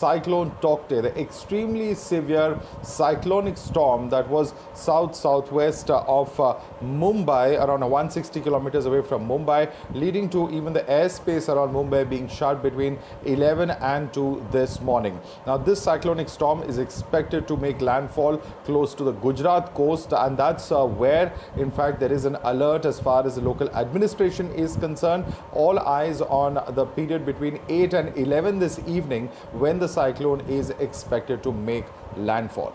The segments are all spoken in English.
Cyclone Tauktae, the extremely severe cyclonic storm that was southwest of Mumbai, around 160 kilometers away from Mumbai, leading to even the airspace around Mumbai being shut between 11 and 2 this morning. Now, this cyclonic storm is expected to make landfall close to the Gujarat coast, and that's where, in fact, there is an alert as far as the local administration is concerned. All eyes on the period between 8 and 11 this evening, when the cyclone is expected to make landfall.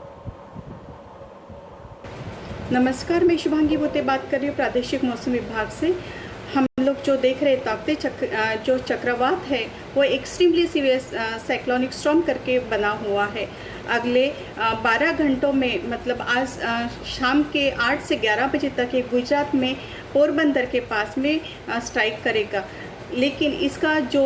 नमस्कार, मैं शुभांगी बोते बात कर रही हूँ प्रादेशिक मौसम विभाग से। हम लोग जो देख रहे ताकते जो चक्रवात है वो एक्सट्रीमली सीवियर साइक्लोनिक स्टॉर्म करके बना हुआ है। अगले 12 घंटों में मतलब आज शाम के 8 से 11 बजे तक ये गुजरात में पोरबंदर के पास में स्ट्राइक करेगा, लेकिन इसका जो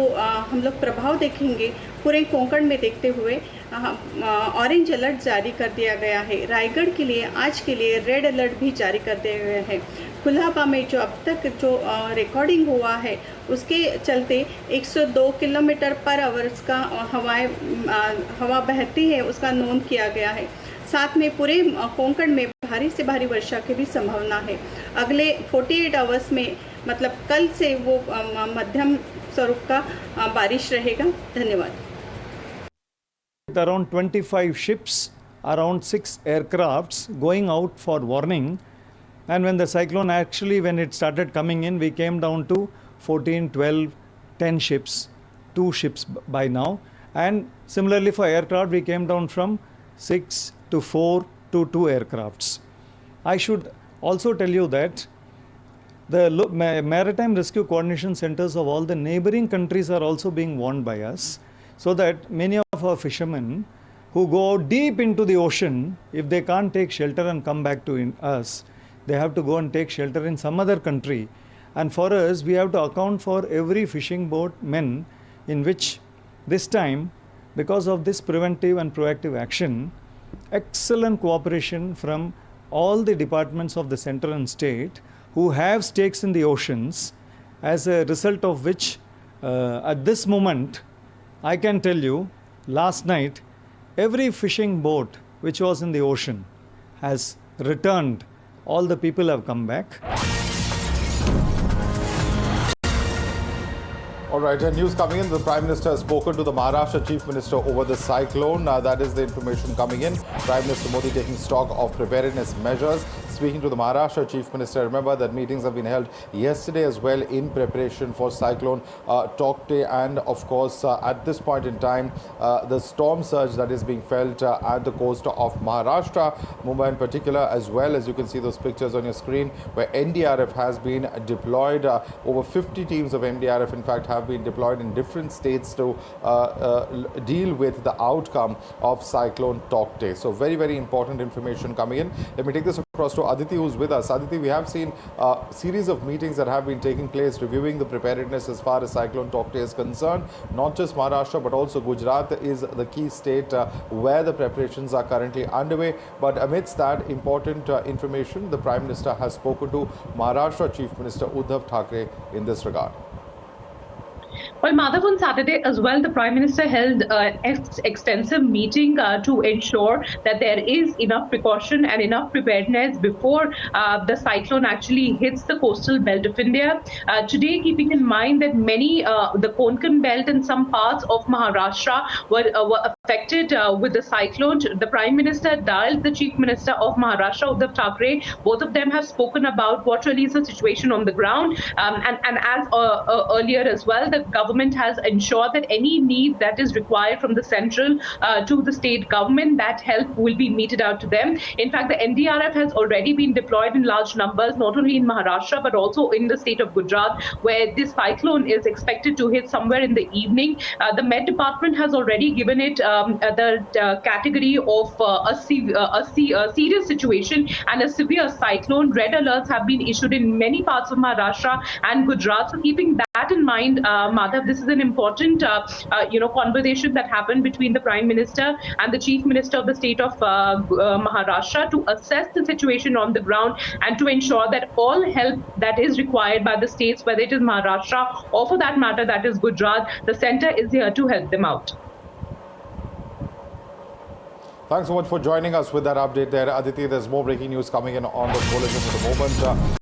हम लोग प्रभाव देखेंगे पूरे कोंकण में देखते हुए ऑरेंज अलर्ट जारी कर दिया गया है। रायगढ़ के लिए आज के लिए रेड अलर्ट भी जारी कर दिए गए हैं। कुल्हाबा में जो अब तक जो रिकॉर्डिंग हुआ है उसके चलते 102 किलोमीटर पर आवर्स का हवा बहती है उसका नोट किया गया है। साथ में पूरे कोंकण में भारी से भारी वर्षा की भी संभावना है। अगले 48 आवर्स में मतलब कल से वो मध्यम स्वरूप का बारिश रहेगा। धन्यवाद। Around 25 ships, around 6 aircrafts going out for warning, and when the cyclone actually, when it started coming in, we came down to 14, 12, 10 ships, 2 ships by now, and similarly for aircraft we came down from 6 to 4 to 2 aircrafts. I should also tell you that the maritime rescue coordination centers of all the neighboring countries are also being warned by us, so that many of our fishermen who go deep into the ocean, if they can't take shelter and come back to us, they have to go and take shelter in some other country. And for us, we have to account for every fishing boat men, in which this time, because of this preventive and proactive action, excellent cooperation from all the departments of the center and state who have stakes in the oceans, as a result of which at this moment I can tell you, last night every fishing boat which was in the ocean has returned. All the people have come back. All right, news coming in. The Prime Minister has spoken to the Maharashtra Chief Minister over the cyclone. That is the information coming in. Prime Minister Modi taking stock of preparedness measures. Speaking to the Maharashtra Chief Minister, remember that meetings have been held yesterday as well in preparation for Cyclone Tauktae, and of course at this point in time the storm surge that is being felt at the coast of Maharashtra, Mumbai in particular, as well as you can see those pictures on your screen where NDRF has been deployed. Over 50 teams of NDRF in fact have been deployed in different states to deal with the outcome of Cyclone Tauktae. So very, very important information coming in. Let me take this across to Aditi, who's with us. Aditi, we have seen a series of meetings that have been taking place reviewing the preparedness as far as Cyclone Tauktae is concerned. Not just Maharashtra but also Gujarat is the key state where the preparations are currently underway. But amidst that important information, the Prime Minister has spoken to Maharashtra Chief Minister Uddhav Thackeray in this regard. Well, Madhav, on Saturday as well, the Prime Minister held an extensive meeting to ensure that there is enough precaution and enough preparedness before the cyclone actually hits the coastal belt of India. Today, keeping in mind that many, the Konkan belt and some parts of Maharashtra were affected with the cyclone, the Prime Minister dialed the Chief Minister of Maharashtra, Uddhav Thackeray. Both of them have spoken about what really is the situation on the ground. And as earlier as well, the government has ensured that any need that is required from the central to the state government, that help will be meted out to them. In fact, the NDRF has already been deployed in large numbers, not only in Maharashtra, but also in the state of Gujarat, where this cyclone is expected to hit somewhere in the evening. The Met Department has already given it the category of a serious situation and a severe cyclone. Red alerts have been issued in many parts of Maharashtra and Gujarat. So keeping that in mind, Madhav, this is an important conversation that happened between the Prime Minister and the Chief Minister of the state of Maharashtra to assess the situation on the ground and to ensure that all help that is required by the states, whether it is Maharashtra or for that matter that is Gujarat, the centre is here to help them out. Thanks so much for joining us with that update there, Aditi. There's more breaking news coming in on the coalition at the moment.